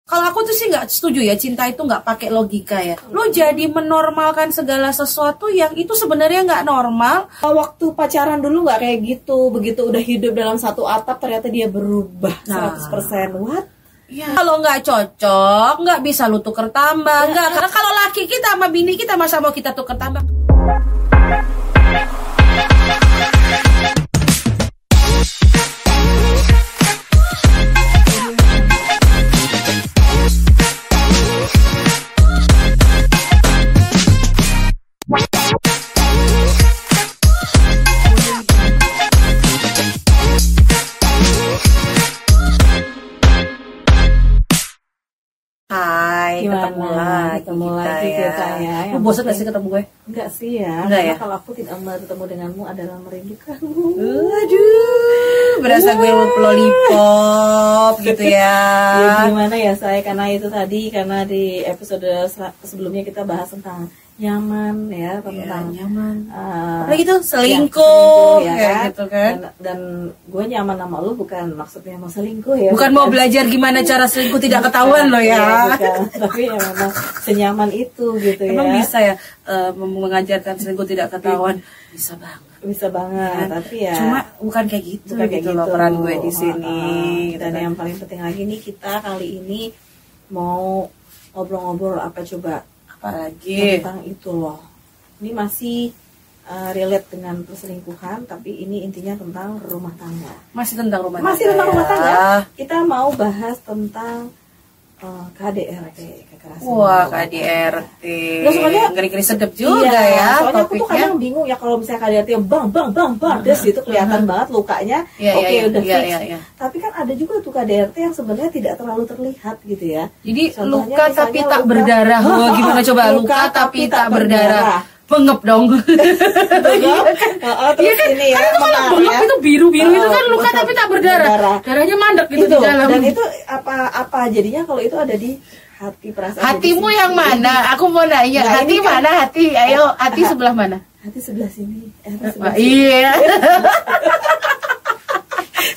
Kalau aku tuh sih nggak setuju ya, cinta itu nggak pakai logika ya. Lo jadi menormalkan segala sesuatu yang itu sebenarnya nggak normal. Waktu pacaran dulu nggak kayak gitu, begitu udah hidup dalam satu atap ternyata dia berubah 100%. What? Ya. Kalau nggak cocok, nggak bisa lu tuker tambah, nggak. Karena kalau laki kita sama bini kita masa mau kita tuker tambah? Ketemu lagi kita ya. Lu bosan gak sih ketemu gue? Enggak sih ya. Enggak ya? Kalau aku tidak bertemu denganmu adalah merindukanmu. Aduh, berasa gue lollipop gitu ya. Ya gimana ya saya, karena itu tadi, karena di episode sebelumnya kita bahas tentang nyaman ya, tentang nyaman. Apalagi gitu selingkuh ya kayak kan? gitu kan. Dan gue nyaman sama lu bukan maksudnya mau selingkuh ya. Bukan mau belajar gimana cara selingkuh tidak ketahuan loh ya. Tapi ya memang senyaman itu gitu ya. Emang bisa ya mengajarkan selingkuh tidak ketahuan? Bisa banget. Tapi ya cuma bukan kayak gitu, loh peran gue di sini. Dan yang paling penting lagi nih, kita kali ini mau ngobrol-ngobrol apa coba? Apalagi tentang itu loh. Ini masih relate dengan perselingkuhan, tapi ini intinya tentang rumah tangga. Masih tentang rumah tangga. Kita mau bahas tentang KDRT, kekerasan. Wah, KDRT. Nah, soalnya ngeri-ngeri sedep juga ya. Soalnya aku tuh kadang bingung ya kalau misalnya KDRT bang, terus gitu kelihatan banget lukanya. Udah fix. Tapi kan ada juga tuh KDRT yang sebenarnya tidak terlalu terlihat gitu ya. Jadi luka tapi tak berdarah. Wah, gimana coba? Luka tapi tak berdarah. Bengep dong. Iya kan? Ini ya, kan bengep itu biru-biru itu kan luka tapi tak berdarah. Darahnya mandek gitu di dalam. Dan itu apa jadinya kalau itu ada di hati, perasaan. Hatimu yang mana? Aku mau nanya. Nah, hati mana? Hati. Ayo, hati sebelah mana? Hati sebelah sini. Iya.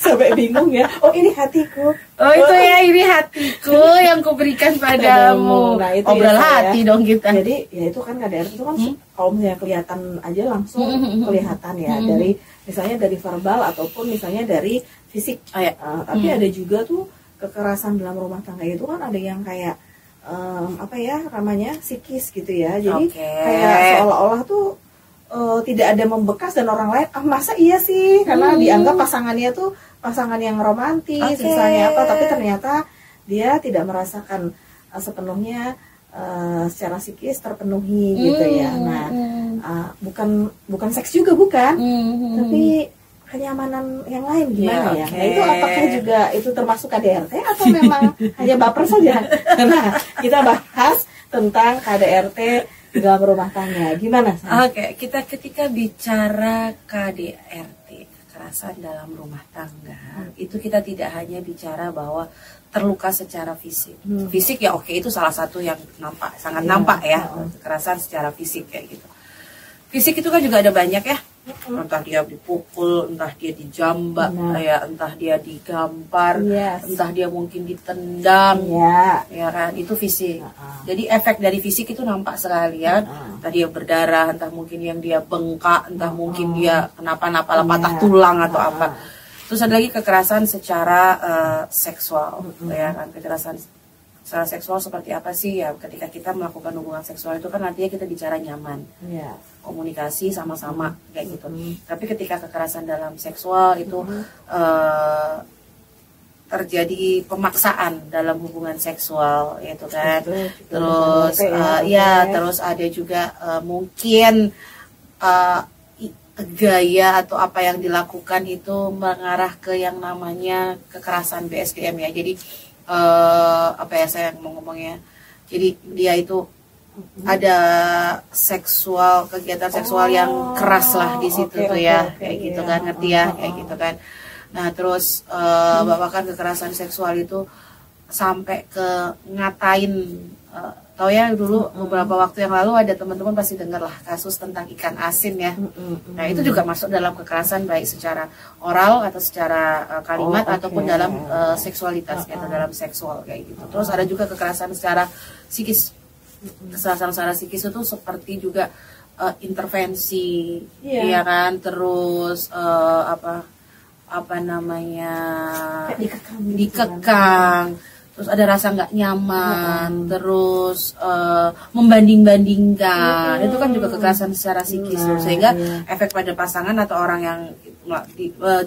Sampai bingung ya. Oh, ini hatiku. Oh, itu ya, ini hatiku yang kuberikan padamu. Nah, itu obrol hati dong kita. Jadi ya itu kan KDRT itu kan kalau misalnya kelihatan aja langsung kelihatan ya, dari misalnya dari verbal ataupun misalnya dari fisik. Tapi ada juga tuh kekerasan dalam rumah tangga itu kan ada yang kayak apa ya namanya, psikis gitu ya. Jadi kayak seolah-olah tuh tidak ada membekas dan orang lain masa iya sih, karena dianggap pasangannya tuh pasangan yang romantis misalnya apa, tapi ternyata dia tidak merasakan sepenuhnya secara psikis terpenuhi gitu ya. Nah bukan seks juga bukan, tapi kenyamanan yang lain gimana ya. Nah itu apakah juga itu termasuk KDRT atau memang hanya baper saja? Nah kita bahas tentang KDRT dalam rumah tangga, gimana? Kita ketika bicara KDRT, kekerasan dalam rumah tangga, itu kita tidak hanya bicara bahwa terluka secara fisik. Fisik ya itu salah satu yang sangat nampak ya, kekerasan secara fisik kayak gitu. Fisik itu kan juga ada banyak ya. Entah dia dipukul, entah dia dijambak, entah dia digampar, entah dia mungkin ditendang, ya kan, itu fisik. Jadi efek dari fisik itu nampak sekali ya. Entah dia berdarah, entah mungkin yang dia bengkak, entah mungkin dia kenapa-napa, patah tulang atau apa. Terus ada lagi kekerasan secara seksual, ya kan, kekerasan secara seksual seperti apa sih ya? Ketika kita melakukan hubungan seksual itu kan artinya kita bicara nyaman. Komunikasi sama-sama kayak gitu. Tapi ketika kekerasan dalam seksual itu terjadi pemaksaan dalam hubungan seksual, yaitu kan. Terus terus ada juga mungkin gaya atau apa yang dilakukan itu mengarah ke yang namanya kekerasan BSDM ya. Jadi apa ya saya mau ngomongnya. Jadi dia itu ada kegiatan seksual yang keras lah di situ kayak gitu kan, ngerti ya, kayak gitu kan. Nah terus bahkan kekerasan seksual itu sampai ke ngatain tahu ya dulu beberapa waktu yang lalu ada teman-teman pasti dengar lah kasus tentang ikan asin ya. Nah itu juga masuk dalam kekerasan baik secara oral atau secara kalimat ataupun dalam seksualitas atau dalam seksual kayak gitu. Terus ada juga kekerasan secara psikis. Kekerasan secara psikis itu seperti juga intervensi, ya kan, terus apa namanya dikekang, terus ada rasa nggak nyaman, terus membanding-bandingkan, itu kan juga kekerasan secara psikis, sehingga efek pada pasangan atau orang yang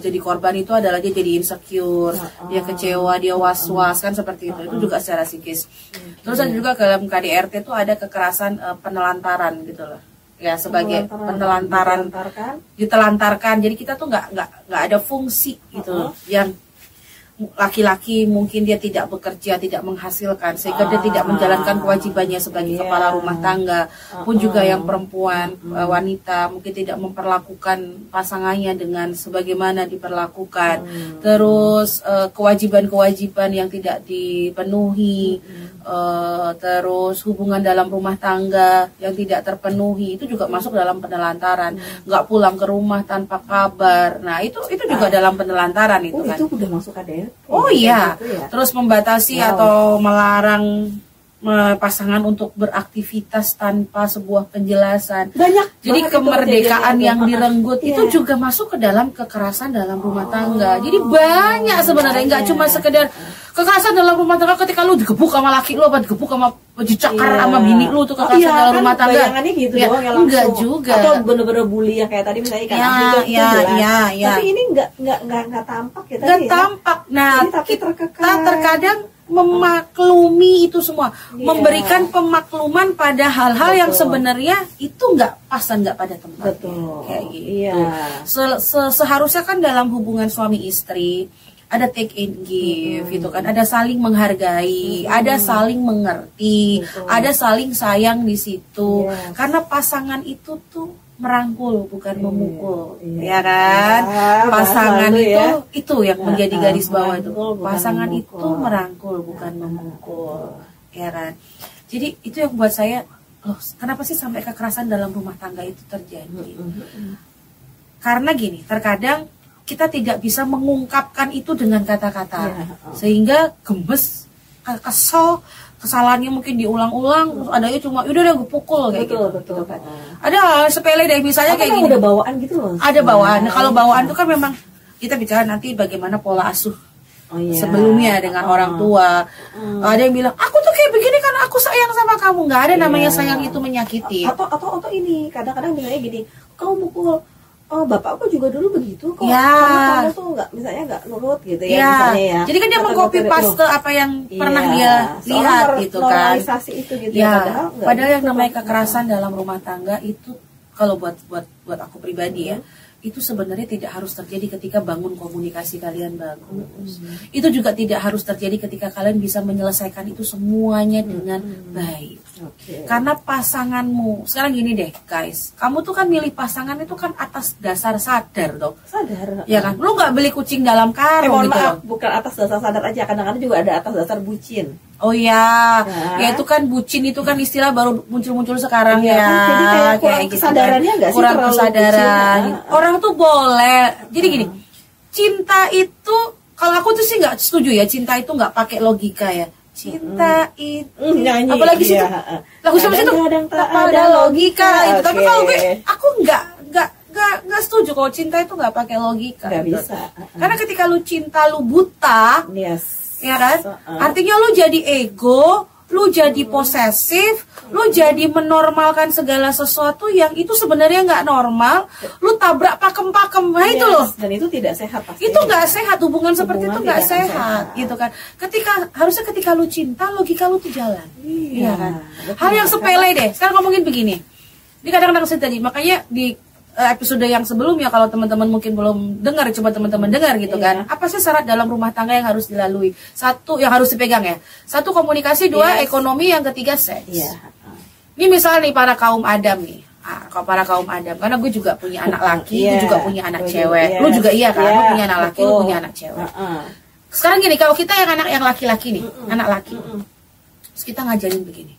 jadi korban itu adalah dia jadi insecure, dia kecewa, dia was-was, kan seperti itu juga secara psikis. Terus ada juga dalam KDRT itu ada kekerasan penelantaran gitu loh. Ya sebagai penelantaran, ditelantarkan, jadi kita tuh nggak ada fungsi gitu yang laki-laki mungkin dia tidak bekerja, tidak menghasilkan, sehingga dia tidak menjalankan kewajibannya sebagai kepala rumah tangga, pun juga yang perempuan, wanita mungkin tidak memperlakukan pasangannya dengan sebagaimana diperlakukan, terus kewajiban-kewajiban yang tidak dipenuhi, terus hubungan dalam rumah tangga yang tidak terpenuhi, itu juga masuk dalam penelantaran, nggak pulang ke rumah tanpa kabar, nah itu juga dalam penelantaran itu kan. Itu udah masuk KDRT. Oh iya, gitu ya? Terus membatasi atau melarang pasangan untuk beraktivitas tanpa sebuah penjelasan. Jadi kemerdekaan yang direnggut itu juga masuk ke dalam kekerasan dalam rumah tangga. Jadi banyak sebenarnya, nggak cuma sekedar kekerasan dalam rumah tangga ketika lu digebuk sama laki lu, apa digebuk sama dicakar sama bini lu, tuh kekerasan dalam rumah tangga. Bayangannya gitu doang ya, langsung. Enggak juga. Atau bener-bener bully yang kayak tadi misalnya ikan asin itu jelas. Tapi ini nggak tampak ya tadi. Nggak tampak. Nah, kita terkadang memaklumi itu semua, memberikan pemakluman pada hal-hal yang sebenarnya itu nggak pas dan nggak pada tempatnya. Kayak gitu. Seharusnya kan dalam hubungan suami istri ada take and give gitu kan, ada saling menghargai, ada saling mengerti, ada saling sayang di situ, karena pasangan itu tuh merangkul bukan memukul, ya kan? Pasangan itu yang menjadi garis bawah itu. Pasangan itu merangkul bukan memukul, ya kan? Jadi itu yang buat saya, loh, kenapa sih sampai kekerasan dalam rumah tangga itu terjadi? Karena gini, terkadang kita tidak bisa mengungkapkan itu dengan kata-kata, sehingga gemes, kesel, kesalahannya mungkin diulang-ulang, terus adanya cuma udah gue pukul kayak gitu kan. Ada hal sepele deh, misalnya kayak gini. Ada bawaan gitu loh. Ada bawaan. Nah, kalau bawaan itu kan memang kita bicara nanti bagaimana pola asuh sebelumnya dengan orang tua. Ada yang bilang aku tuh kayak begini karena aku sayang sama kamu. Nggak ada namanya sayang itu menyakiti. Atau ini kadang-kadang misalnya gini, kamu pukul. Oh, bapakku juga dulu begitu kok. Kamu tuh nggak nurut gitu ya, misalnya ya. Jadi kan dia mengcopy paste apa yang pernah dia lihat gitu kan. Itu gitu padahal yang namanya kekerasan dalam rumah tangga itu kalau buat aku pribadi ya, itu sebenarnya tidak harus terjadi ketika bangun komunikasi kalian bagus. Itu juga tidak harus terjadi ketika kalian bisa menyelesaikan itu semuanya dengan baik. Karena pasanganmu, sekarang gini deh guys, kamu tuh kan milih pasangan itu kan atas dasar sadar dong. Sadar. Ya kan, lu nggak beli kucing dalam karung gitu. Maaf, bukan atas dasar sadar aja, kadang-kadang juga ada atas dasar bucin. Oh ya, ya itu kan bucin itu kan istilah baru muncul-muncul sekarang ya. Jadi kayak kurang gitu kesadarannya nggak sih? Kurang kesadaran. Orang tuh boleh. Jadi gini, cinta itu kalau aku tuh sih nggak setuju ya, cinta itu nggak pakai logika ya. Cinta itu, apalagi situ lagu sama situ tak ada logika itu. Tapi kalau gue, aku nggak setuju kalau cinta itu nggak pakai logika. Nggak gitu. bisa. Karena ketika lu cinta lu buta. Ya kan? Artinya lu jadi ego, lu jadi posesif, lu jadi menormalkan segala sesuatu yang itu sebenarnya nggak normal, lu tabrak pakem-pakem, nah itu loh. Dan itu tidak sehat pasti. Itu nggak sehat, hubungan seperti itu nggak sehat, gitu kan. Harusnya ketika lu cinta, logika lu tuh jalan, iya kan. Hal yang sepele deh. Sekarang ngomongin begini, ini kadang-kadang saya tadi, makanya di episode yang sebelumnya kalau teman-teman mungkin belum dengar, coba teman-teman dengar gitu kan. Apa sih syarat dalam rumah tangga yang harus dilalui? Satu, yang harus dipegang ya. Satu, komunikasi. Dua, ekonomi. Yang ketiga, seks. Ini misalnya nih para kaum Adam nih. Para kaum Adam. Karena gue juga punya anak laki, gue juga punya anak cewek. Lu juga iya kan? Lu punya anak laki, lu punya anak cewek. Sekarang gini, kalau kita yang anak yang laki-laki nih, anak laki. Terus kita ngajarin begini.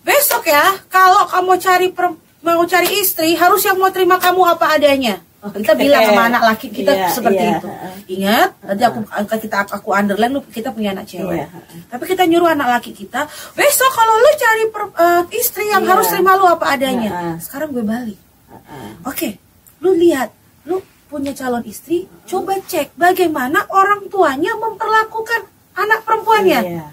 besok ya, kalau kamu mau cari istri, harus yang mau terima kamu apa adanya. Kita bilang sama anak laki kita seperti itu. Ingat, nanti aku underline, kita punya anak cewek. Tapi kita nyuruh anak laki kita, besok kalau lu cari istri yang harus terima lu apa adanya. Sekarang gue balik. Oke, lu lihat, lu punya calon istri, coba cek bagaimana orang tuanya memperlakukan anak perempuannya.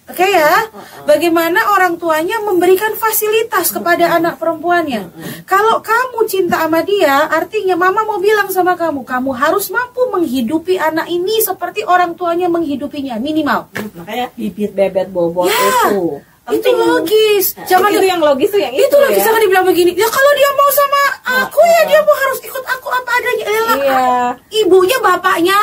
Oke ya, bagaimana orang tuanya memberikan fasilitas kepada anak perempuannya. Kalau kamu cinta sama dia, artinya mama mau bilang sama kamu, kamu harus mampu menghidupi anak ini seperti orang tuanya menghidupinya, minimal. Makanya bibit bebet bobot itu. Itu logis. Jangan itu yang logis tuh yang itu logis. Jangan dibilang begini. Ya kalau dia mau sama aku ya dia mau harus ikut aku apa adanya. Ibunya bapaknya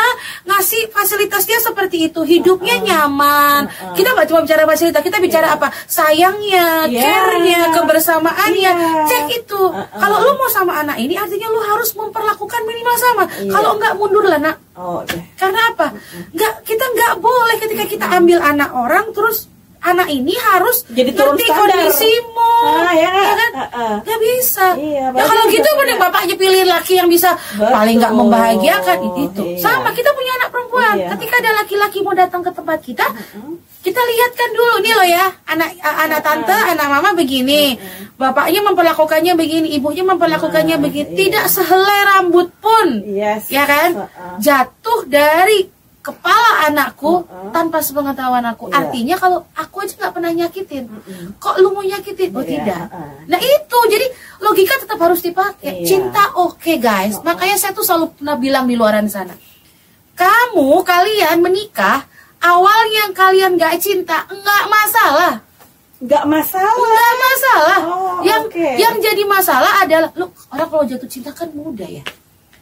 ngasih fasilitasnya seperti itu. Hidupnya nyaman. Kita nggak cuma bicara fasilitas, kita bicara apa? Sayangnya, care-nya, kebersamaannya. Cek itu. Kalau lu mau sama anak ini artinya lu harus memperlakukan minimal sama. Kalau enggak mundur lah nak. Karena apa? Kita nggak boleh ketika kita ambil anak orang terus anak ini harus jadi ngerti kondisimu, ya kan? Gak bisa. Ya kalau gitu mending bapaknya pilih laki yang bisa paling nggak membahagiakan itu. Sama kita punya anak perempuan. Ketika ada laki-laki mau datang ke tempat kita, kita lihatkan dulu nih loh ya, anak tante, anak mama begini, bapaknya memperlakukannya begini, ibunya memperlakukannya begini, tidak sehelai rambut pun, ya kan? Jatuh dari kepala anakku tanpa sepengetahuan aku. Artinya kalau aku aja nggak pernah nyakitin, kok lu mau nyakitin? Oh tidak. Nah itu jadi logika tetap harus dipakai. Cinta oke, guys. Makanya saya tuh selalu pernah bilang di luaran sana, kalian menikah awalnya kalian nggak cinta, nggak masalah. Nggak masalah. Yang jadi masalah adalah orang kalau jatuh cinta kan mudah ya.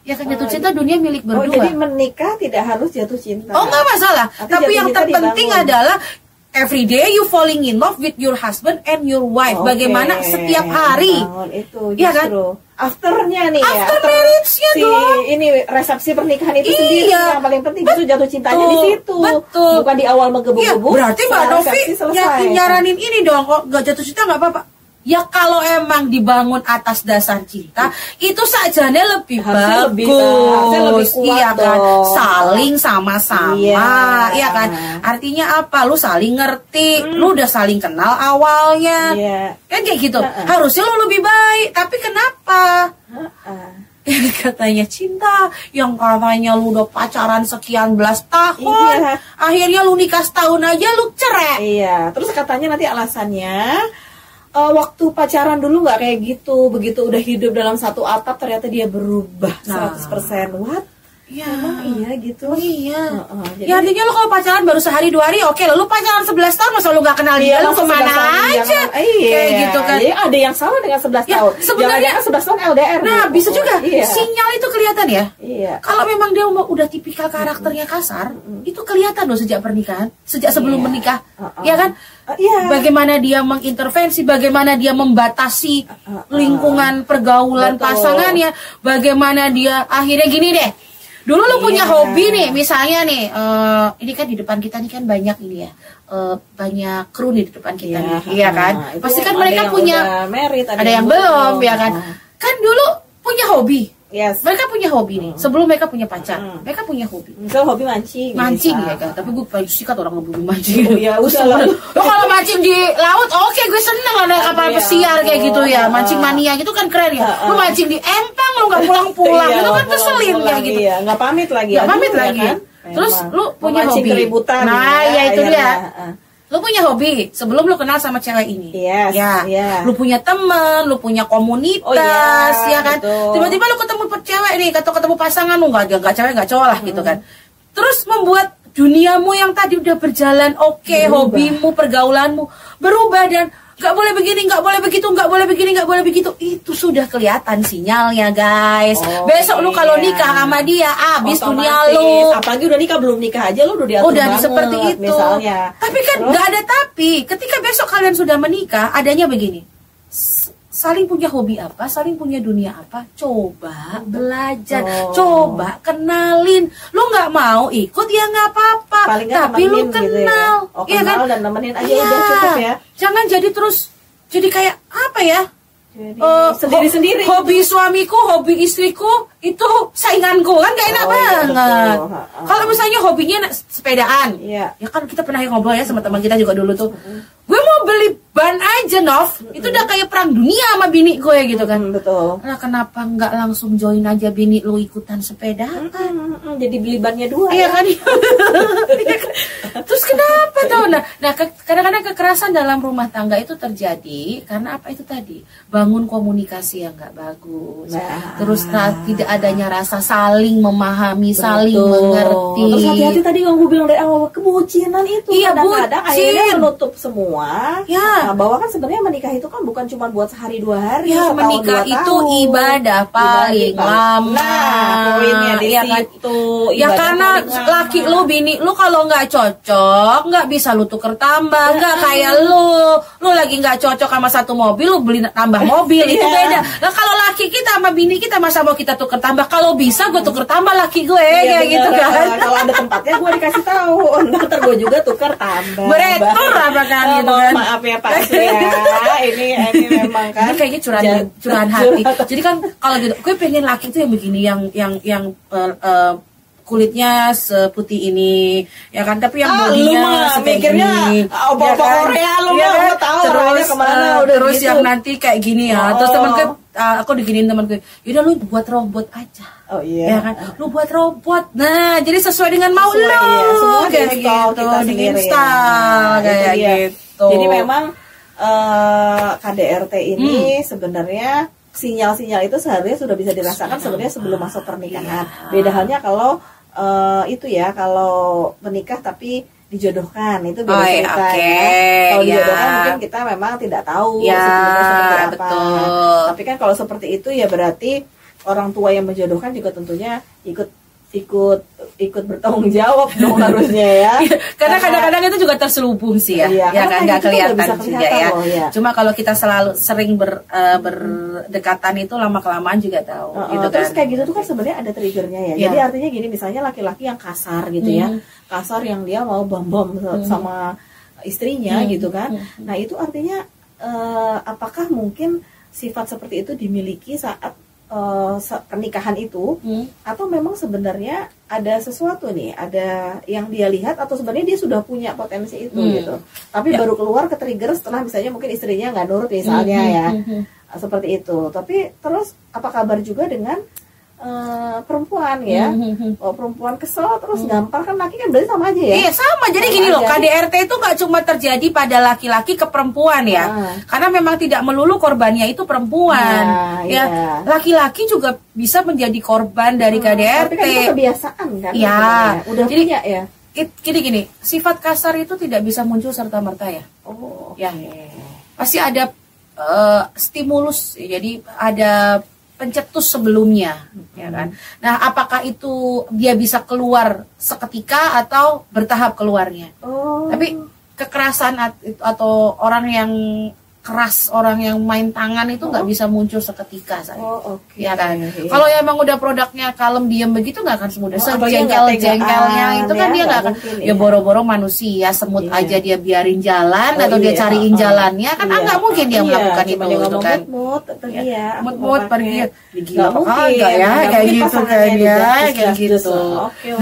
Ya kan jatuh cinta dunia milik berdua. Jadi menikah tidak harus jatuh cinta. Oh nggak masalah. Tapi yang terpenting adalah every day you falling in love with your husband and your wife. Bagaimana setiap hari. Itu justru. Ya kan? Afternya nih After marriage-nya dong. Ini resepsi pernikahan itu sendiri yang paling penting itu jatuh cintanya di situ. Betul. Bukan di awal menggebu-gebu. Berarti Mbak Novi nyaranin ini dong, kok gak jatuh cinta nggak apa-apa. Ya kalau emang dibangun atas dasar cinta, itu sajanya lebih bagus, iya kan, saling sama-sama, iya kan. Artinya apa? Lu saling ngerti, lu udah saling kenal awalnya, kan kayak gitu. Harusnya lu lebih baik, tapi kenapa? Yang katanya cinta, yang katanya lu udah pacaran sekian belas tahun, akhirnya lu nikah setahun aja lu cerai. Iya, terus katanya nanti alasannya, waktu pacaran dulu nggak kayak gitu, begitu udah hidup dalam satu atap ternyata dia berubah 100%. What? Ya, emang iya gitu. Iya. Jadi, ya artinya lo kalau pacaran baru sehari 2 hari, oke, lo pacaran 11 tahun masa lo nggak kenal dia, lo kemana aja? Kayak gitu kan. Jadi ada yang salah dengan 11 tahun. Sebenarnya 11 tahun LDR. Nah, bisa juga. Sinyal itu kelihatan ya. Kalau memang dia udah tipikal karakternya kasar, itu kelihatan loh sejak pernikahan, sejak sebelum menikah, ya kan? Bagaimana dia mengintervensi, bagaimana dia membatasi lingkungan pergaulan pasangannya, bagaimana dia akhirnya gini deh. Dulu lu punya hobi nih, misalnya nih, ini kan di depan kita nih kan banyak ini ya, banyak kru nih di depan kita nih, iya kan? Pasti kan mereka punya, ada yang belum, ya kan? Kan dulu punya hobi. Mereka punya hobi nih, sebelum mereka punya pacar, mereka punya hobi. Misal hobi mancing. Mancing ya kan, tapi gue paling sikat orang ngebumi mancing. Ya udah. Lo kalau mancing di laut, oke, gue seneng ada kapal pesiar kayak gitu ya, mancing mania gitu kan keren ya. Lo mancing di empang, lo nggak pulang-pulang, itu kan keselin kayak gitu. Iya, nggak pamit lagi. Nggak pamit lagi. Terus lo punya hobi. Nah, ya itu dia. Lu punya hobi sebelum lu kenal sama cewek ini, lu punya temen, lu punya komunitas, ya kan? Tiba-tiba lu ketemu cewek nih, ketemu pasangan lu nggak cewek nggak cowok lah gitu kan. Terus membuat duniamu yang tadi udah berjalan hobimu, pergaulanmu berubah dan nggak boleh begini, nggak boleh begitu, nggak boleh begini, nggak boleh begitu. Itu sudah kelihatan sinyalnya, guys. Besok lu kalau nikah sama dia, abis dunia lu. Apalagi udah nikah, belum nikah aja lu udah diatur banget, seperti itu. Misalnya. Tapi kan nggak ada tapi. Ketika besok kalian sudah menikah, adanya begini. Saling punya hobi apa, saling punya dunia apa, coba belajar, coba kenalin. Lu nggak mau ikut ya nggak apa-apa, tapi lu kenal, gitu ya. Kenal dan nemenin aja udah cukup ya. Jangan jadi terus jadi kayak apa ya? Jadi sendiri-sendiri. Hobi suamiku, hobi istriku itu sainganku kan gak enak banget. Kalau misalnya hobinya sepedaan, ya kan kita pernah ngobrol ya sama teman kita juga dulu tuh. Gue mau beli ban aja, Nov. Itu udah kayak perang dunia sama bini gue gitu kan. Betul. Nah, kenapa nggak langsung join aja bini lu ikutan sepeda? Jadi beli bannya 2. Iya kan? Terus kenapa tuh? Nah kadang-kadang kekerasan dalam rumah tangga itu terjadi karena apa itu tadi? Bangun komunikasi yang nggak bagus. Terus tidak adanya rasa saling memahami, saling mengerti. Terus hati-hati tadi yang gue bilang dari awal, kebucinan itu kadang-kadang akhirnya menutup semua. Ya. Nah, bahwa kan sebenarnya menikah itu kan bukan cuma buat sehari 2 hari, ya, setahun, menikah 2 itu tahun. ibadah paling lama. Nah, poinnya di situ. Ya karena laki lu, bini lu kalau nggak cocok, nggak bisa lu tuker tambah. Nggak kayak lu lagi nggak cocok sama satu mobil, lu beli tambah mobil, itu beda. Nah kalau laki kita sama bini kita masa mau kita tuker tambah? Kalau bisa gue tuker tambah laki gue, kayak gitu kan. Kalau ada tempatnya gue dikasih tahu, ntar gue juga tuker tambah. Beretur apa kan gitu kan. Maaf ya Pak Surya, ini memang kan. Ini kayaknya curahan hati. Jadi kan kalau gitu, gue pengen laki itu yang begini, yang kulitnya seputih ini, ya kan? Tapi yang bodinya mikirnya opa-opa Korea lu mah tahu terus kemana terus gitu. Yang nanti kayak gini ya. Terus temen gue, aku diginiin temen gue, yaudah lu buat robot aja. Oh iya. Ya kan? Lu buat robot. Nah, jadi sesuai dengan mau lu. Semua kayak gitu, di-install kayak gitu. Jadi memang KDRT ini sebenarnya sinyal-sinyal itu seharusnya sudah bisa dirasakan sebenarnya sebelum masuk pernikahan. Beda halnya kalau itu ya, kalau menikah tapi dijodohkan itu beda cerita ya. Kalau dijodohkan mungkin kita memang tidak tahu sebelumnya seperti apa. Betul. Tapi kan kalau seperti itu ya berarti orang tua yang menjodohkan juga tentunya ikut bertanggung jawab dong harusnya ya. Karena kadang-kadang itu juga terselubung sih ya. Iya, Ya kan nggak kelihatan juga ya. Ya. Cuma kalau kita selalu sering berdekatan itu lama-kelamaan juga tahu gitu terus kan. kayak gitu tuh kan sebenarnya ada triggernya ya. Jadi artinya gini, misalnya laki-laki yang kasar gitu ya. Kasar yang dia mau bom sama istrinya gitu kan. Nah, itu artinya apakah mungkin sifat seperti itu dimiliki saat pernikahan itu atau memang sebenarnya ada sesuatu nih, ada yang dia lihat atau sebenarnya dia sudah punya potensi itu gitu, tapi baru keluar ke trigger setelah misalnya mungkin istrinya nggak nurut misalnya ya, seperti itu. Tapi terus apa kabar juga dengan perempuan ya? Oh, perempuan kesel terus gampar kan, laki kan berarti sama aja ya? Iya sama, jadi gini loh, KDRT itu nggak cuma terjadi pada laki-laki ke perempuan ya, karena memang tidak melulu korbannya itu perempuan, laki-laki juga bisa menjadi korban dari KDRT. Tapi kan itu kebiasaan kan? Ya, udah jadi punya ya. Gini, sifat kasar itu tidak bisa muncul serta-merta ya. Ya, pasti ada stimulus, jadi ada pencetus sebelumnya, ya kan. Nah, apakah itu dia bisa keluar seketika atau bertahap keluarnya? Tapi kekerasan atau orang yang keras, orang yang main tangan itu nggak bisa muncul seketika saya. Ya kan. Kalau emang udah produknya kalem diem begitu nggak akan semudah. Jengkelnya itu kan dia nggak akan. Ya boro-boro manusia semut aja dia biarin jalan atau dia cariin jalannya kan nggak mungkin dia melakukan itu kan. Mut pergi. Gila apa kagak ya kayak gitu kan ya kayak gitu.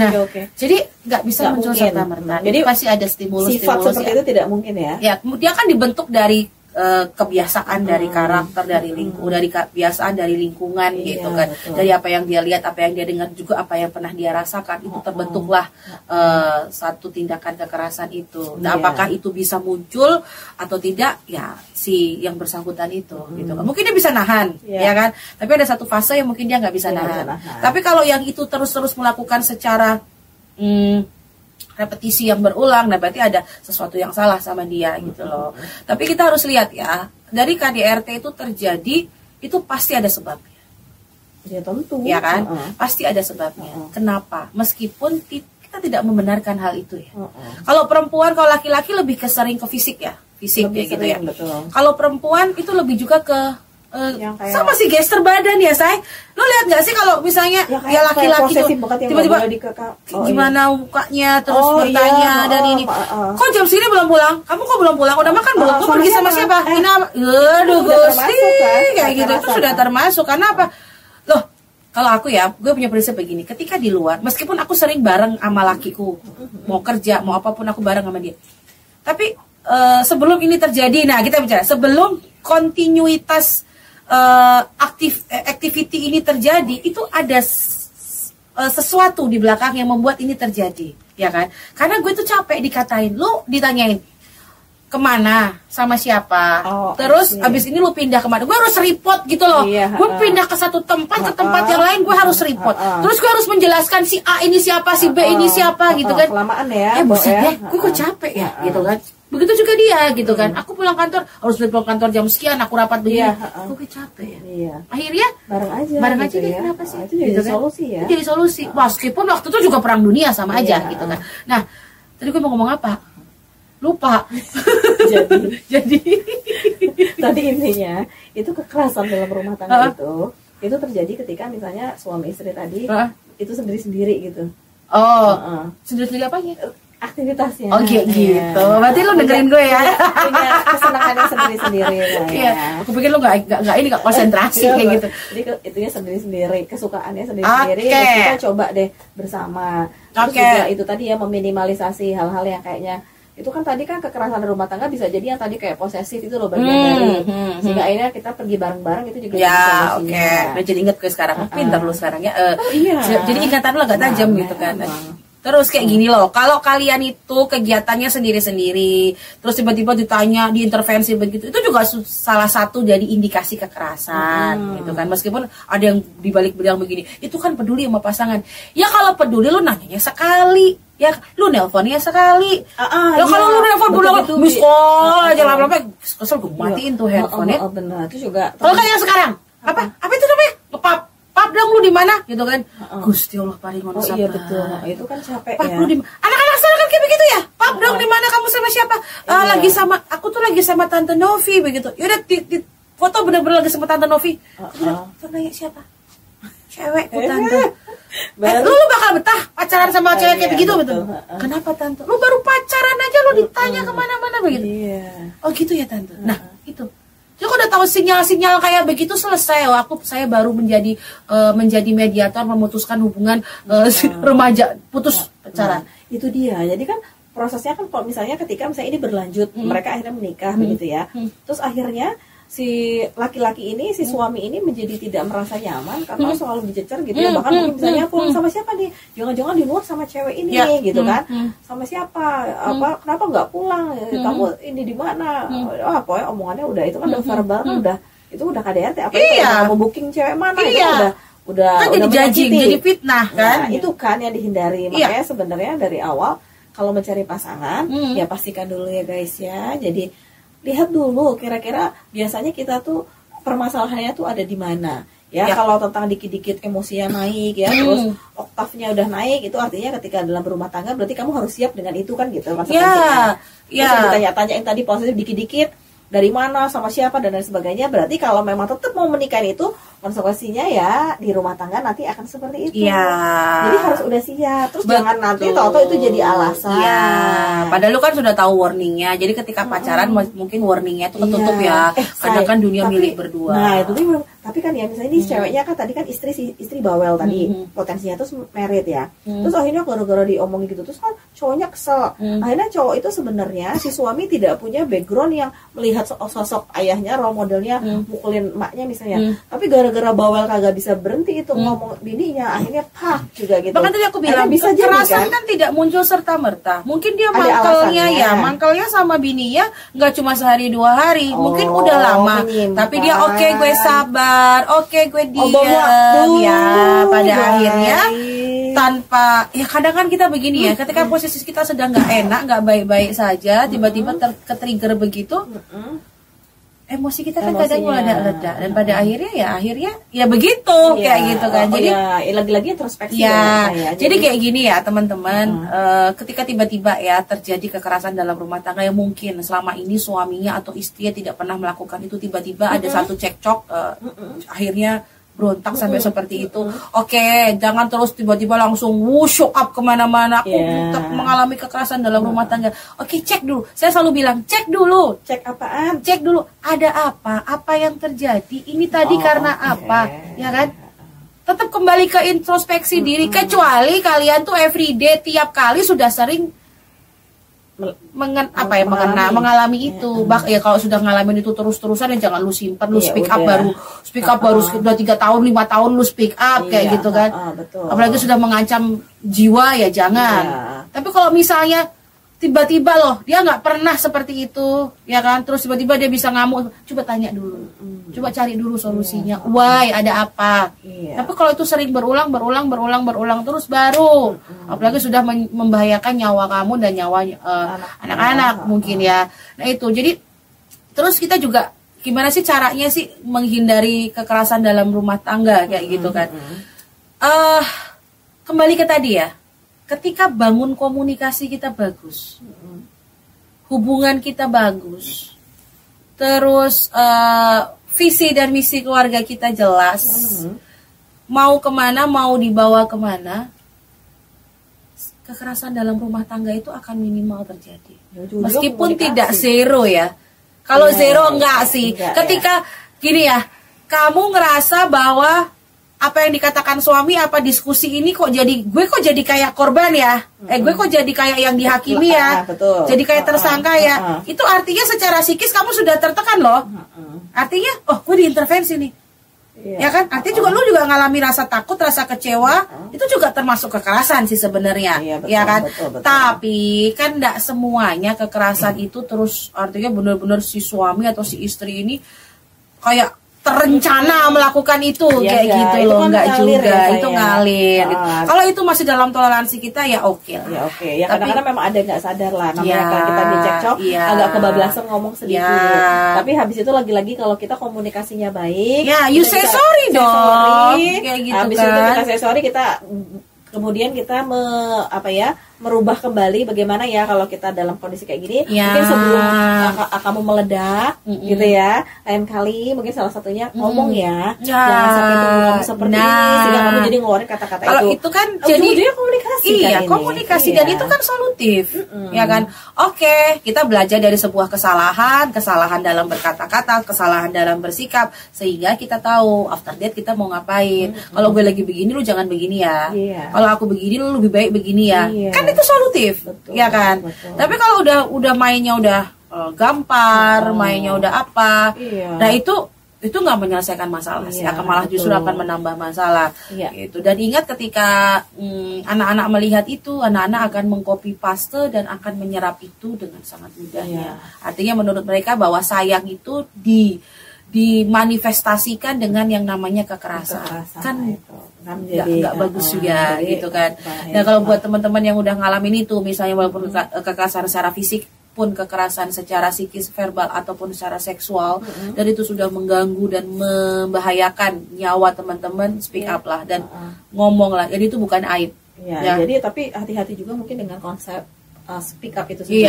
Nah, jadi nggak bisa muncul serta-merta. Jadi pasti ada stimulus. Sifat seperti itu tidak mungkin ya. Ya, dia kan dibentuk dari kebiasaan, dari karakter, dari dari kebiasaan, dari lingkungan gitu kan, dari apa yang dia lihat, apa yang dia dengar, juga apa yang pernah dia rasakan, itu terbentuklah satu tindakan kekerasan itu. Nah, apakah itu bisa muncul atau tidak, ya si yang bersangkutan itu gitu kan. Mungkin dia bisa nahan, ya kan, tapi ada satu fase yang mungkin dia nggak bisa nahan. Tapi kalau yang itu terus-terus melakukan secara repetisi yang berulang, nah berarti ada sesuatu yang salah sama dia gitu loh. Tapi kita harus lihat ya, dari KDRT itu terjadi, itu pasti ada sebabnya. Ya tentu. Ya kan? Pasti ada sebabnya. Kenapa? Meskipun kita tidak membenarkan hal itu ya. Kalau perempuan, kalau laki-laki lebih sering ke fisik ya. Fisik ya gitu ya. Kalau perempuan itu lebih juga ke Yang kayak- sama sih gestur badan ya, say. Lo lihat nggak sih kalau misalnya ya laki-laki tuh tiba-tiba gimana mukanya terus bertanya dan ini. Kok jam sini belum pulang? Kamu kok belum pulang? Udah makan belum? Kok pergi sama siapa? Ini apa? Aduh, Gusti, kayak gitu itu sudah termasuk. Karena apa? Loh, kalau aku ya, gue punya prinsip begini. Ketika di luar, meskipun aku sering bareng sama lakiku, mau kerja, mau apapun aku bareng sama dia. Tapi sebelum ini terjadi, nah kita bicara sebelum kontinuitas activity ini terjadi, itu ada sesuatu di belakang yang membuat ini terjadi, ya kan? Karena gue tuh capek dikatain, lu ditanyain kemana, sama siapa, terus abis ini lu pindah kemana, gue harus report gitu loh. Gue pindah ke satu tempat ke tempat yang lain, gue harus report. Terus gue harus menjelaskan si A ini siapa, si B ini siapa, gitu kan? Kelamaan ya. Buset deh, gue kok capek ya, gitu kan? Begitu juga dia, gitu kan? Aku pulang kantor harus pulang kantor jam sekian, aku rapat begini, gue capek ya. Akhirnya bareng aja gitu deh, kenapa sih? Itu jadi solusi ya. Itu jadi solusi. Meskipun waktu itu juga perang dunia sama aja, gitu kan? Nah, tadi gue mau ngomong apa? Lupa. jadi tadi intinya itu kekerasan dalam rumah tangga itu terjadi ketika misalnya suami istri tadi itu sendiri-sendiri gitu. Sendiri-sendiri apanya? Aktivitasnya. Gitu. Berarti lu dengerin gue ya. Punya kesenangannya sendiri-sendiri lah ya. Aku pikir lu nggak konsentrasi kayak gitu. Jadi itunya sendiri-sendiri, kesukaannya sendiri-sendiri. Terus kita coba deh bersama. Terus juga itu tadi ya meminimalisasi hal-hal yang kayaknya itu kan tadi kan kekerasan rumah tangga bisa jadi yang tadi kayak posesif itu loh bagian dari sehingga akhirnya kita pergi bareng-bareng itu juga ya Nah, jadi inget gue sekarang pintar lu sekarang ya jadi ingatan lu agak tajam gitu kan. Terus kayak gini loh, kalau kalian itu kegiatannya sendiri-sendiri, terus tiba-tiba ditanya, diintervensi begitu, itu juga salah satu dari indikasi kekerasan, gitu kan. Meskipun ada yang dibalik bilang begini, itu kan peduli sama pasangan. Ya kalau peduli lu nanyanya sekali, ya lu nelponnya sekali. Ya kalau lu nelpon bilang miss call aja lama-lama, kesel gue matiin tuh handphonenya. Benar, itu juga. Kalau kan yang sekarang, apa itu namanya? Pap dong lu di mana gitu kan. Gusti Allah paringon siapa. Iya betul. Itu kan capek Pap ya. lu di anak-anak sekarang kan kayak begitu ya. Pap dong di mana kamu sama siapa? Lagi sama aku tuh lagi sama Tante Novi begitu. Yaudah di foto bener-bener lagi sama Tante Novi. Udah nanya siapa? Cewek ku Tante. Lu bakal betah pacaran sama cewek kayak begitu betul. Kenapa Tante? Lu baru pacaran aja lu ditanya kemana-mana begitu. Oh gitu ya Tante. Nah itu. Jadi kalau udah tahu sinyal-sinyal kayak begitu selesai, saya baru menjadi mediator memutuskan hubungan remaja putus pacaran. Itu dia. Jadi kan prosesnya kan kalau misalnya ketika misalnya ini berlanjut, mereka akhirnya menikah begitu ya. Terus akhirnya si laki-laki ini, si suami ini menjadi tidak merasa nyaman karena selalu dicecer gitu ya. Bahkan mungkin misalnya pulang sama siapa nih? Jangan-jangan di luar sama cewek ini gitu kan. Sama siapa? Kenapa nggak pulang? Kamu ini di mana? Pokoknya omongannya udah itu kan udah verbal kan udah KDRT apa kamu booking cewek mana itu udah kan jadi judging, jadi fitnah kan. Nah, itu kan yang dihindari. Makanya sebenarnya dari awal kalau mencari pasangan ya pastikan dulu ya guys ya. Jadi lihat dulu kira-kira biasanya kita tuh permasalahannya tuh ada di mana ya. Kalau tentang dikit-dikit emosinya naik ya, terus oktavnya udah naik, itu artinya ketika dalam rumah tangga berarti kamu harus siap dengan itu kan gitu konsekuensinya. Terus ditanya-tanyain tadi posesif dikit-dikit dari mana sama siapa dan lain sebagainya, berarti kalau memang tetap mau menikah itu konsekuensinya ya di rumah tangga nanti akan seperti itu. Jadi harus udah siap. Terus jangan nanti tahu-tahu itu jadi alasan. Padahal lu kan sudah tahu warningnya. Jadi ketika pacaran mungkin warningnya itu ketutup ya. Karena kan dunia milik berdua. Nah itu tuh tapi kan ya misalnya ini ceweknya kan tadi kan istri bawel tadi potensinya terus married ya. Terus akhirnya gara-gara diomongin gitu terus kan cowoknya kesel. Akhirnya cowok itu sebenarnya si suami tidak punya background yang melihat sosok ayahnya, role modelnya mukulin emaknya misalnya. Tapi gara-gara bawel kagak bisa berhenti itu ngomong bininya, akhirnya juga gitu. Bahkan tadi aku bilang bisa kekerasan kan tidak muncul serta merta. Mungkin dia mangkelnya sama bininya nggak cuma sehari 2 hari, mungkin udah lama. Tapi dia gue sabar, gue diam ya. Pada akhirnya tanpa kadang kan kita begini ya, ketika posisi kita sedang nggak enak, nggak baik-baik saja, tiba-tiba ke-trigger begitu. emosi kita kan kadang meledak-ledak, dan pada akhirnya ya begitu, kayak gitu kan. Jadi lagi-lagi introspeksi ya. Jadi kayak gini ya teman-teman, ketika tiba-tiba ya terjadi kekerasan dalam rumah tangga yang mungkin selama ini suaminya atau istrinya tidak pernah melakukan itu, tiba-tiba ada satu cekcok, akhirnya berontak sampai seperti itu. Oke, jangan terus tiba-tiba langsung show up kemana-mana. Aku mengalami kekerasan dalam rumah tangga. Oke, cek dulu. Saya selalu bilang, cek dulu. Cek apaan? Cek dulu. Ada apa? Apa yang terjadi? Ini tadi karena apa? Ya kan? Tetap kembali ke introspeksi diri. Kecuali kalian tuh everyday, tiap kali sudah sering mengalami itu. Ya kalau sudah ngalamin itu terus-terusan, ya jangan lu simpan, lu speak up baru sudah 3 tahun 5 tahun lu speak up kayak gitu kan. Betul. Apalagi sudah mengancam jiwa, ya jangan. Tapi kalau misalnya tiba-tiba loh dia nggak pernah seperti itu, ya kan, terus tiba-tiba dia bisa ngamuk, coba tanya dulu, coba cari dulu solusinya, why, ada apa. Tapi kalau itu sering berulang terus, baru apalagi sudah membahayakan nyawa kamu dan nyawa anak-anak mungkin ya. Nah itu, jadi terus kita juga gimana sih caranya sih menghindari kekerasan dalam rumah tangga kayak gitu kan. Kembali ke tadi ya, ketika bangun komunikasi kita bagus, hubungan kita bagus, terus visi dan misi keluarga kita jelas, mau kemana, mau dibawa kemana, kekerasan dalam rumah tangga itu akan minimal terjadi. Meskipun tidak zero ya. Kalau zero enggak sih. Ketika gini ya, kamu ngerasa bahwa apa yang dikatakan suami, apa diskusi ini kok jadi kayak korban ya, gue kok jadi kayak yang dihakimi ya, jadi kayak tersangka ya, itu artinya secara psikis kamu sudah tertekan loh, artinya gue diintervensi nih, ya kan, artinya juga lu juga ngalami rasa takut, rasa kecewa, itu juga termasuk kekerasan sih sebenarnya, ya kan, tapi kan tidak semuanya kekerasan itu terus artinya benar-benar si suami atau si istri ini kayak terencana melakukan itu kayak gitu loh, enggak juga, itu ngalir. Kalau itu masih dalam toleransi kita ya oke lah. Ya kadang-kadang memang ada nggak sadar lah, namanya kalau kita dicekcok agak kebablasan ngomong sedikit. Tapi habis itu lagi-lagi kalau kita komunikasinya baik, you say sorry dong, kayak gitu habis kan. Itu kita say sorry, kita kemudian kita merubah kembali bagaimana ya kalau kita dalam kondisi kayak gini, mungkin sebelum kamu meledak gitu ya, lain kali mungkin salah satunya ngomong jangan sampai ngomong seperti ini sehingga kamu jadi ngeluarin kata-kata itu. Kalau itu kan jadi komunikasi, komunikasi dan itu kan solutif, ya kan. Oke, kita belajar dari sebuah kesalahan dalam berkata-kata, kesalahan dalam bersikap, sehingga kita tahu after that kita mau ngapain. Kalau gue lagi begini, lu jangan begini ya. Kalau aku begini, lu lebih baik begini ya. Kan itu solutif, ya kan. Tapi kalau udah mainnya udah gampar, mainnya udah apa, nah itu nggak menyelesaikan masalah sih, akan malah justru akan menambah masalah. Gitu. Dan ingat ketika anak-anak melihat itu, anak-anak akan mengcopy paste dan akan menyerap itu dengan sangat mudahnya. Artinya menurut mereka bahwa sayang itu dimanifestasikan dengan yang namanya kekerasan. Kan nggak bagus juga gitu kan. Nah kalau buat teman-teman yang udah ngalamin itu, misalnya walaupun kekerasan secara fisik pun kekerasan secara psikis, verbal ataupun secara seksual, dan itu sudah mengganggu dan membahayakan nyawa teman-teman, speak up lah dan ngomong lah. Jadi itu bukan aib. Jadi tapi hati-hati juga mungkin dengan konsep speak up itu sendiri.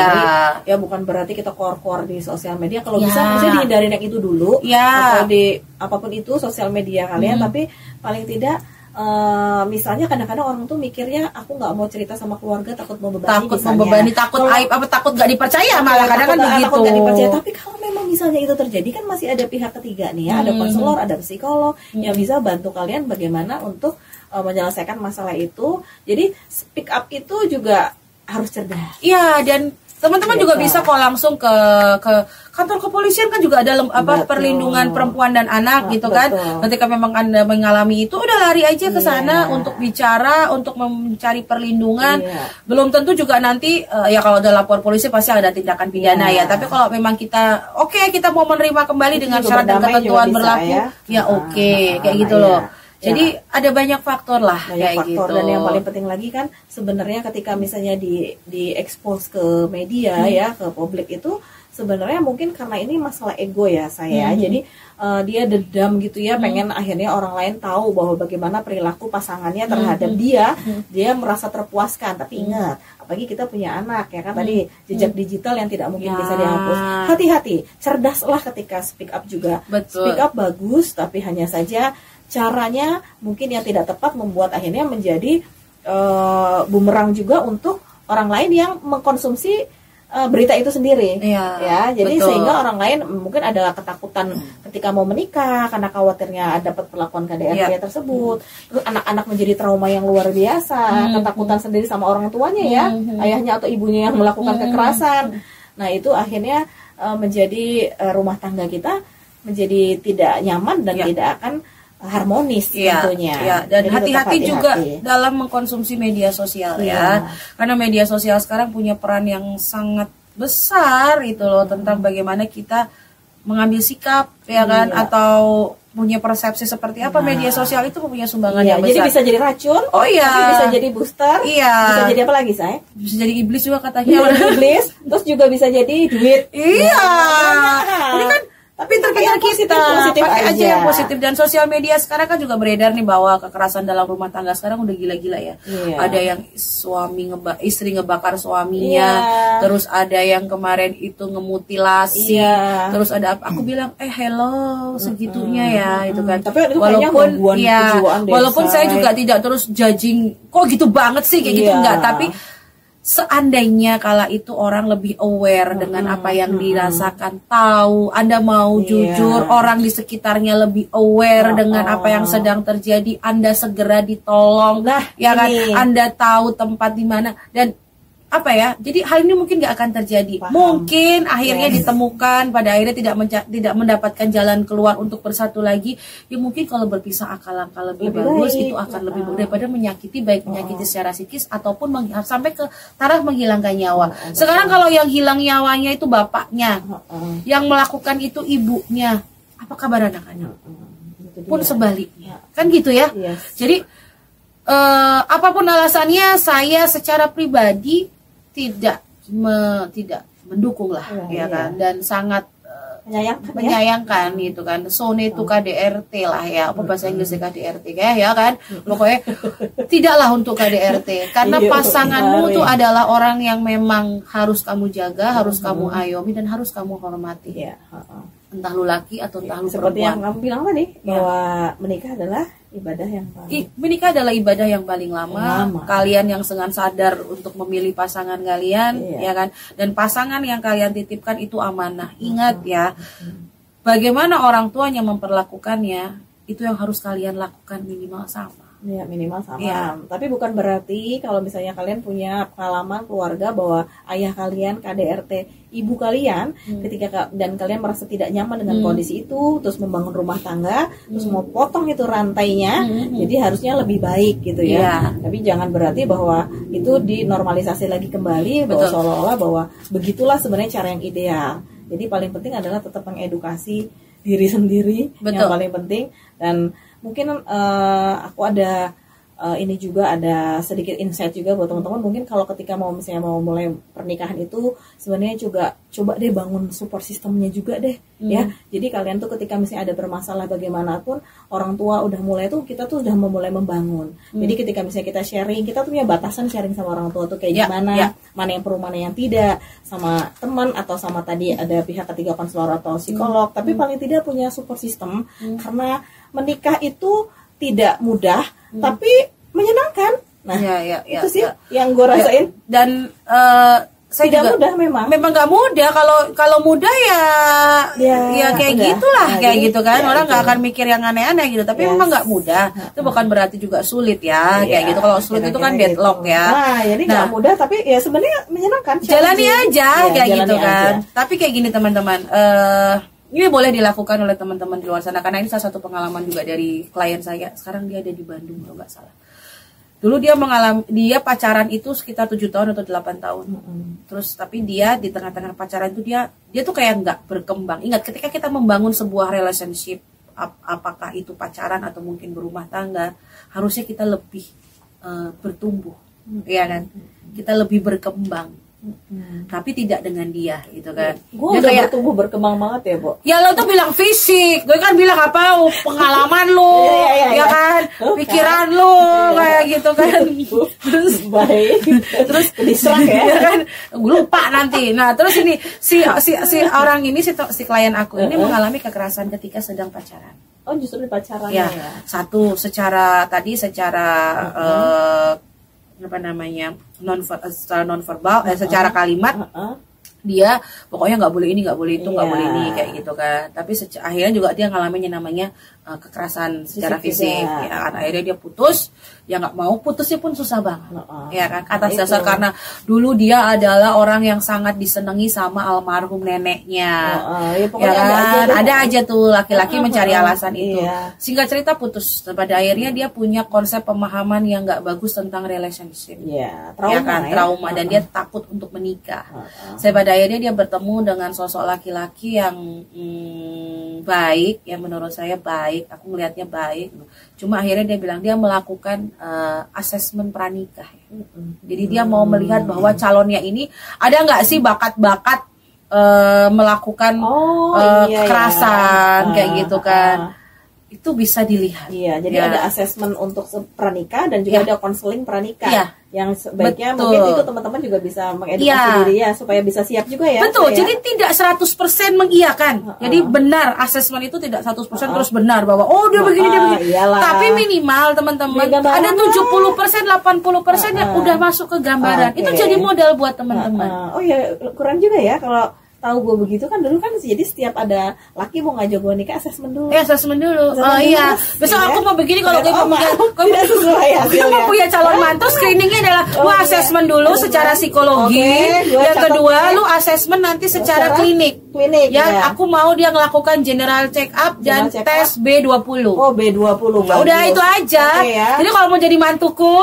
Ya bukan berarti kita keluar di sosial media. Kalau bisa maksudnya dihindarin yang itu dulu, atau di apapun itu sosial media kalian, tapi paling tidak misalnya kadang-kadang orang tuh mikirnya aku nggak mau cerita sama keluarga, takut membebani, takut aib, apa takut nggak dipercaya, malah kadang kan begitu. Takut nggak dipercaya. Tapi kalau memang misalnya itu terjadi, kan masih ada pihak ketiga nih ya, ada konselor, ada psikolog yang bisa bantu kalian bagaimana untuk menyelesaikan masalah itu. Jadi speak up itu juga harus cerdas. Dan teman-teman juga bisa kok langsung ke kantor kepolisian, kan juga ada perlindungan perempuan dan anak gitu kan. Ketika memang Anda mengalami itu, udah lari aja ke sana untuk bicara, untuk mencari perlindungan. Belum tentu juga nanti kalau ada lapor polisi pasti ada tindakan pidana ya. Tapi kalau memang kita kita mau menerima kembali dengan syarat dan ketentuan berlaku, kayak gitu loh. Jadi ada banyak faktor lah, kayak gitu. Dan yang paling penting lagi kan sebenarnya ketika misalnya di expose ke media ya, ke publik itu sebenarnya mungkin karena ini masalah ego ya saya. Jadi dia dendam gitu ya, pengen akhirnya orang lain tahu bahwa bagaimana perilaku pasangannya terhadap dia merasa terpuaskan. Tapi ingat, apalagi kita punya anak ya kan, tadi jejak digital yang tidak mungkin bisa dihapus. Hati-hati, cerdaslah ketika speak up juga. Betul. Speak up bagus, tapi hanya saja caranya mungkin yang tidak tepat membuat akhirnya menjadi bumerang juga untuk orang lain yang mengkonsumsi berita itu sendiri, ya. Jadi betul. Sehingga orang lain mungkin adalah ketakutan ketika mau menikah karena khawatirnya dapat perlakuan KDRT tersebut. Terus anak-anak menjadi trauma yang luar biasa, ketakutan sendiri sama orang tuanya ya, ayahnya atau ibunya yang melakukan kekerasan. Nah itu akhirnya menjadi rumah tangga kita menjadi tidak nyaman dan tidak akan harmonis tentunya. Dan hati-hati juga dalam mengkonsumsi media sosial ya. Karena media sosial sekarang punya peran yang sangat besar itu loh, tentang bagaimana kita mengambil sikap ya kan, atau punya persepsi seperti apa. Media sosial itu punya sumbangan yang besar. Jadi bisa jadi racun, tapi bisa jadi booster, bisa jadi apa lagi saya? Bisa jadi iblis juga katanya. Iblis, terus juga bisa jadi duit. Ini kan pinter-pinter kita pakai aja yang positif. Dan sosial media sekarang kan juga beredar nih bahwa kekerasan dalam rumah tangga sekarang udah gila-gila ya. Ada yang istri ngebakar suaminya, terus ada yang kemarin itu ngemutilasi, terus ada aku bilang hello segitunya ya itu kan. Tapi walaupun saya juga tidak terus judging kok gitu banget sih kayak gitu, enggak, tapi seandainya kala itu orang lebih aware dengan apa yang dirasakan, tahu, Anda mau jujur, orang di sekitarnya lebih aware dengan apa yang sedang terjadi, Anda segera ditolong, ya kan, Anda tahu tempat di mana, dan apa ya, jadi hal ini mungkin nggak akan terjadi. Mungkin akhirnya ditemukan, pada akhirnya tidak mendapatkan jalan keluar untuk bersatu lagi. Ya mungkin kalau berpisah akal-akal lebih bagus, itu akan lebih baik daripada menyakiti, baik menyakiti secara psikis ataupun sampai ke taraf menghilangkan nyawa. Sekarang kalau yang hilang nyawanya itu bapaknya, yang melakukan itu ibunya, apa kabar anak-anak? Pun sebaliknya, kan gitu ya. Jadi apapun alasannya, saya secara pribadi tidak mendukung lah, ya kan, dan sangat menyayangkan gitu kan. Sone itu KDRT lah ya, apa bahasa Inggrisnya KDRT kayak ya kan, pokoknya tidaklah untuk KDRT, karena pasanganmu tuh adalah orang yang memang harus kamu jaga, harus kamu ayomi, dan harus kamu hormati. Entah lu laki atau entah lu seperti perempuan. yang kamu bilang tadi, bahwa menikah adalah ibadah yang paling lama. Kalian yang dengan sadar untuk memilih pasangan kalian, ya kan, dan pasangan yang kalian titipkan itu amanah. Ingat ya, bagaimana orang tuanya memperlakukannya, itu yang harus kalian lakukan minimal sama. Minimal sama. Tapi bukan berarti kalau misalnya kalian punya pengalaman keluarga bahwa ayah kalian KDRT ibu kalian, ketika dan kalian merasa tidak nyaman dengan kondisi itu, terus membangun rumah tangga, terus mau potong itu rantainya, jadi harusnya lebih baik gitu ya. Tapi jangan berarti bahwa itu dinormalisasi lagi kembali, bahwa seolah-olah bahwa begitulah sebenarnya cara yang ideal. Jadi paling penting adalah tetap mengedukasi diri sendiri, yang paling penting. Dan mungkin aku ada ini juga ada sedikit insight juga buat teman-teman. Mungkin kalau ketika mau mulai pernikahan itu sebenarnya juga coba deh bangun support sistemnya juga deh ya. Jadi kalian tuh ketika misalnya ada bermasalah bagaimanapun, orang tua udah mulai tuh, kita tuh udah memulai membangun. Jadi ketika misalnya kita sharing, kita tuh punya batasan sharing sama orang tua tuh kayak gimana, mana yang perlu, mana yang tidak, sama teman atau sama tadi ada pihak ketiga konselor atau psikolog. Tapi paling tidak punya support system, karena menikah itu tidak mudah, tapi menyenangkan. Nah, itu sih yang gue rasain. Dan saya tidak juga mudah memang nggak mudah. Kalau mudah ya kayak gitulah, kayak gitu kan. Orang nggak akan mikir yang aneh-aneh gitu. Tapi memang nggak mudah. Itu bukan berarti juga sulit ya, kayak gitu. Kalau sulit itu kan deadlock ya. Jadi nggak mudah, tapi ya sebenarnya menyenangkan. Jalani aja kayak gitu kan. Tapi kayak gini teman-teman. Ini boleh dilakukan oleh teman-teman di luar sana, karena ini salah satu pengalaman juga dari klien saya. Sekarang dia ada di Bandung kalau nggak salah. Dulu dia pacaran itu sekitar 7 tahun atau 8 tahun. Terus tapi dia di tengah-tengah pacaran itu dia tuh kayak nggak berkembang. Ingat, ketika kita membangun sebuah relationship, apakah itu pacaran atau mungkin berumah tangga, harusnya kita lebih bertumbuh, ya kan? Kita lebih berkembang. tapi tidak dengan dia gitu kan. Gue udah kayak bertumbuh berkembang banget ya, Bu. Ya lo tuh bilang fisik, gue kan bilang apa pengalaman lo, ya kan, pikiran lo kayak gitu kan. Terus baik, terus diserang ya kan, gue lupa nanti. Nah terus ini si orang ini si klien aku ini mengalami kekerasan ketika sedang pacaran. Oh justru di pacaran ya. Satu secara apa namanya non verbal, secara kalimat dia pokoknya nggak boleh ini, nggak boleh itu, nggak boleh ini kayak gitu kan. Tapi akhirnya juga dia ngalamin yang namanya kekerasan secara fisik ya kan. Akhirnya dia putus, ya nggak mau, putusnya pun susah banget ya kan, atas dasar karena dulu dia adalah orang yang sangat disenangi sama almarhum neneknya ya kan. Ada aja tuh laki-laki mencari alasan itu. Singkat cerita putus. Pada akhirnya dia punya konsep pemahaman yang nggak bagus tentang relationship trauma, ya kan, trauma dan dia takut untuk menikah. Saya pada akhirnya dia bertemu dengan sosok laki-laki yang baik, yang menurut saya baik, aku melihatnya baik. Cuma akhirnya dia bilang dia melakukan asesmen pranikah. Jadi dia mau melihat bahwa calonnya ini ada nggak sih bakat-bakat melakukan kekerasan kayak gitu kan. Itu bisa dilihat. Iya, jadi ada asesmen untuk pranikah dan juga ada konseling pranikah. Yang sebaiknya mungkin itu teman-teman juga bisa mengedukasi diri ya supaya bisa siap juga ya. Betul. Jadi tidak 100% mengiyakan. Jadi benar, asesmen itu tidak 100% terus benar bahwa dia begini dia begini. Tapi minimal teman-teman ada 70%, 80% yang udah masuk ke gambaran. Itu jadi modal buat teman-teman. Oh ya, kurang juga ya kalau tahu gue begitu kan dulu kan, jadi setiap ada laki mau ngajak gue nikah asesmen dulu. Asesmen dulu. Iya. Besok aku mau begini kalau gue mau punya calon mantu, screeningnya adalah asesmen dulu secara psikologi. Yang kedua lu asesmen nanti secara klinik. Yang aku mau dia melakukan general check up dan tes B20. Oh B20. Udah itu aja. Jadi kalau mau jadi mantuku,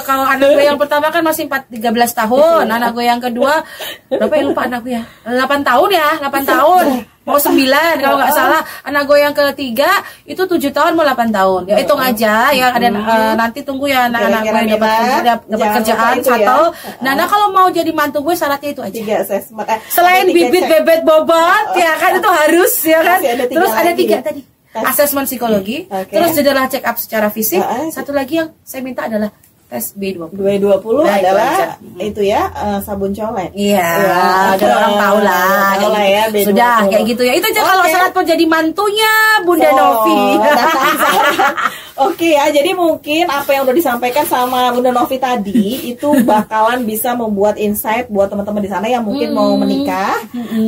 kalau anak gue yang pertama kan masih 13 tahun, anak gue yang kedua berapa ya lupa anak gue ya. 8 tahun ya, 8 tahun. Mau 9 kalau nggak salah. Anak gue yang ketiga itu 7 tahun mau 8 tahun. Ya hitung aja ya, ada nanti tunggu ya anak-anak gue dapat kerjaan shuttle. Nah, kalau mau jadi mantu gue syaratnya itu aja. Selain bibit bebet bobot ya kan itu harus ya kan. Terus ada 3 tadi. Asesmen psikologi, terus adalah check up secara fisik. Satu lagi yang saya minta adalah tes B20. B20 adalah itu ya, sabun colek. Iya, ada orang tahu lah. Ya, sudah kayak gitu ya. Itu aja kalau syarat menjadi mantunya Bunda Novi. Oke ya, jadi mungkin apa yang udah disampaikan sama Bunda Novi tadi itu bakalan bisa membuat insight buat teman-teman di sana yang mungkin mau menikah,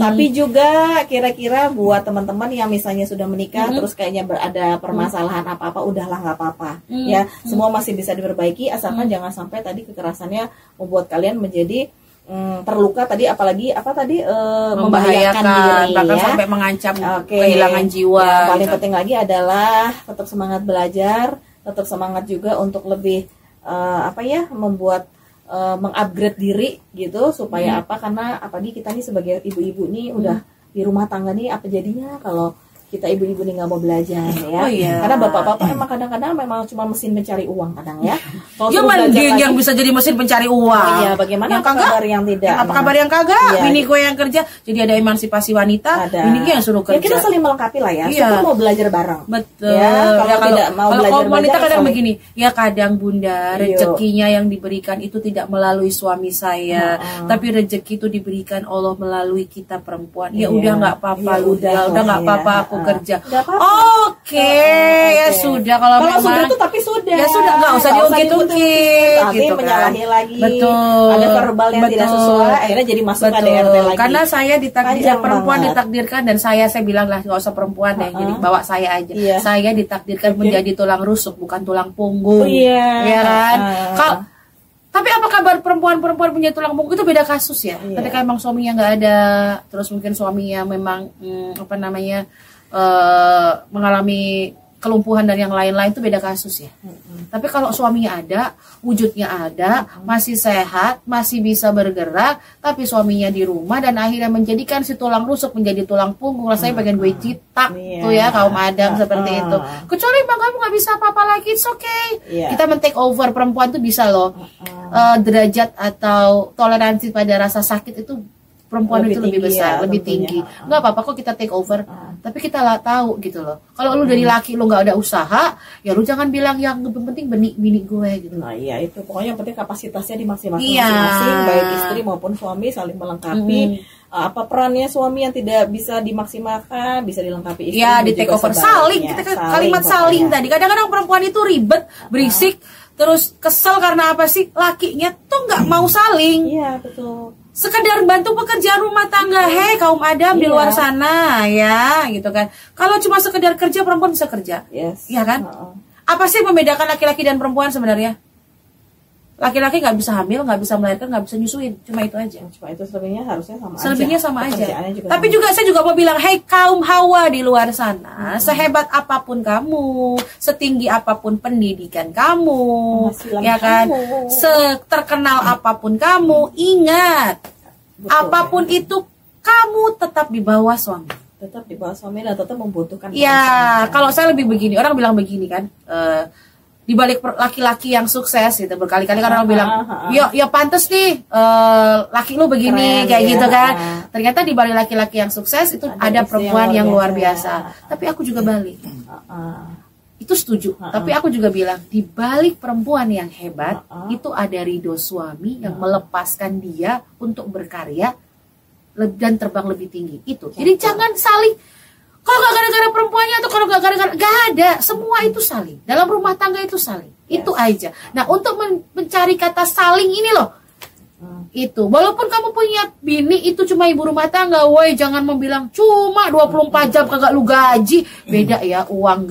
tapi juga kira-kira buat teman-teman yang misalnya sudah menikah terus kayaknya berada permasalahan apa-apa, udahlah nggak apa-apa ya, semua masih bisa diperbaiki asalkan jangan sampai tadi kekerasannya membuat kalian menjadi terluka tadi, apalagi membahayakan diri bahkan ya, sampai mengancam kehilangan jiwa. Yang paling penting lagi adalah tetap semangat belajar, tetap semangat juga untuk lebih membuat mengupgrade diri gitu supaya karena apalagi kita nih sebagai ibu-ibu nih udah di rumah tangga nih, apa jadinya kalau kita ibu-ibu nih nggak mau belajar ya. Karena bapak-bapak emang kadang-kadang memang cuma mesin mencari uang kadang ya. Ya mending yang bisa jadi mesin pencari uang. Iya, bagaimana yang kagak? Kabar yang tidak? Apa kabar yang kagak? Bini gue yang kerja, jadi ada emansipasi wanita. Bini gue yang suruh kerja. Ya kita saling melengkapi lah ya. Kita mau belajar bareng. Betul. Ya, kalau tidak mau belajar wanita kadang begini. Ya kadang Bunda, rezekinya yang diberikan itu tidak melalui suami saya, tapi rezeki itu diberikan Allah melalui kita perempuan. Ya udah nggak apa-apa, udah nggak apa-apa aku kerja. Ya sudah kalau memang sudah tuh tapi sudah. Ya sudah, nggak usah diungkit-ungkit gitu menyalahi kan. lagi. Betul. Ada verbal yang tidak sesuai, akhirnya jadi masuk KDRT lagi. Karena saya perempuan ditakdirkan, dan saya bilang lah nggak usah perempuan deh, jadi bawa saya aja. Saya ditakdirkan menjadi tulang rusuk bukan tulang punggung. Ya kan? Tapi apa kabar perempuan-perempuan punya tulang punggung itu beda kasus ya. Ketika emang suaminya nggak ada, terus mungkin suaminya memang mengalami kelumpuhan dan yang lain-lain itu beda kasus ya. Tapi kalau suaminya ada, wujudnya ada, masih sehat, masih bisa bergerak, tapi suaminya di rumah dan akhirnya menjadikan si tulang rusuk menjadi tulang punggung, rasanya bagian gue citak tuh ya kaum Adam seperti itu. Kecuali emang kamu nggak bisa apa-apa lagi, it's okay. Kita men-take over, perempuan tuh bisa loh. Derajat atau toleransi pada rasa sakit itu perempuan itu lebih besar, lebih tinggi. Nggak apa-apa kok kita take over, tapi kita lah tahu gitu loh. Kalau lu dari laki lu nggak ada usaha, ya lu jangan bilang yang penting bini gue gitu. Nah iya itu, pokoknya yang penting kapasitasnya dimaksimalkan masing-masing, baik istri maupun suami saling melengkapi. Apa perannya suami yang tidak bisa dimaksimalkan bisa dilengkapi istri. Ya di take over, saling, kita kalimat saling tadi. Kadang-kadang perempuan itu ribet, berisik, terus kesel karena apa sih? Lakinya tuh nggak mau saling. Iya betul. Sekedar bantu pekerjaan rumah tangga, hei kaum Adam di luar sana ya, gitu kan. Kalau cuma sekedar kerja, perempuan bisa kerja, ya kan? Apa sih yang membedakan laki-laki dan perempuan sebenarnya? Laki-laki nggak bisa hamil, nggak bisa melahirkan, nggak bisa nyusuin, cuma itu aja. Cuma itu, selebihnya harusnya sama selebihnya aja. sama aja. Tapi juga saya juga mau bilang, hei kaum Hawa di luar sana, sehebat apapun kamu, setinggi apapun pendidikan kamu, ya kan, terkenal apapun kamu, ingat, apapun itu kamu tetap di bawah suami. Tetap di bawah suami dan tetap membutuhkan. Ya, kalau saya lebih begini, orang bilang begini kan. Di balik laki-laki yang sukses gitu berkali-kali kan orang bilang ya pantes nih laki lu begini, keren, kayak gitu kan. Ternyata di balik laki-laki yang sukses itu ada perempuan yang luar biasa. Tapi aku juga balik itu setuju. Tapi aku juga bilang di balik perempuan yang hebat itu ada ridho suami yang melepaskan dia untuk berkarya dan terbang lebih tinggi itu. Jadi jangan saling. Kalau nggak gara-gara perempuannya atau kalau nggak gara-gara, nggak ada. Semua itu saling. Dalam rumah tangga itu saling. Itu aja. Nah untuk mencari kata saling ini loh. Itu. Walaupun kamu punya bini itu cuma ibu rumah tangga. Woi jangan membilang cuma 24 jam kagak lu gaji. Beda ya uang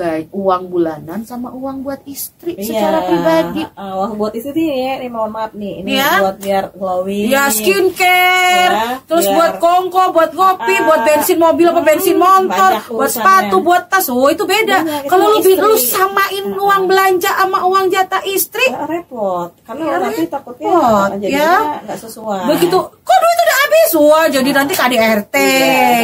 bulanan sama uang buat istri secara pribadi. Uang buat istri nih mohon maaf nih. Ini buat biar glowing. Ya skincare. Terus buat kongko, buat ngopi, buat bensin mobil apa bensin motor, buat sepatu, buat tas. Oh itu beda. Kalau lu samain uang belanja sama uang jatah istri, repot. Karena nanti takutnya nggak sesuai. Begitu, kok duit udah habis, wah jadi nanti KDRT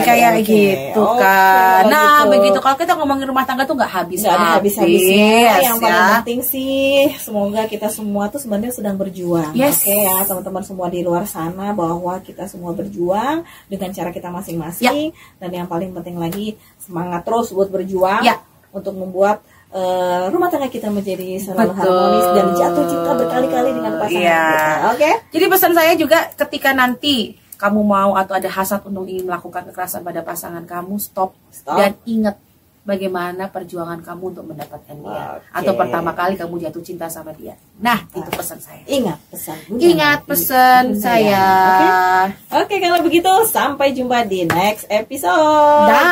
kayak gitu kan. Nah gitu. Begitu kalau kita ngomongin rumah tangga tuh nggak habis-habisnya. Yang paling penting sih, semoga kita semua tuh sebenarnya sedang berjuang. Oke ya teman-teman semua di luar sana, bahwa kita semua berjuang dengan cara kita masing-masing. Dan yang paling penting lagi semangat terus buat berjuang untuk membuat rumah tangga kita menjadi selalu harmonis dan jatuh cinta berkali-kali dengan pasangan kita. Oke? Jadi pesan saya juga ketika nanti kamu mau atau ada hasad untuk ingin melakukan kekerasan pada pasangan kamu, stop. Dan ingat bagaimana perjuangan kamu untuk mendapatkan dia. Atau pertama kali kamu jatuh cinta sama dia. Nah, itu pesan saya. Ingat pesan Bunda. Ingat pesan saya. Oke, kalau begitu sampai jumpa di next episode. Bye.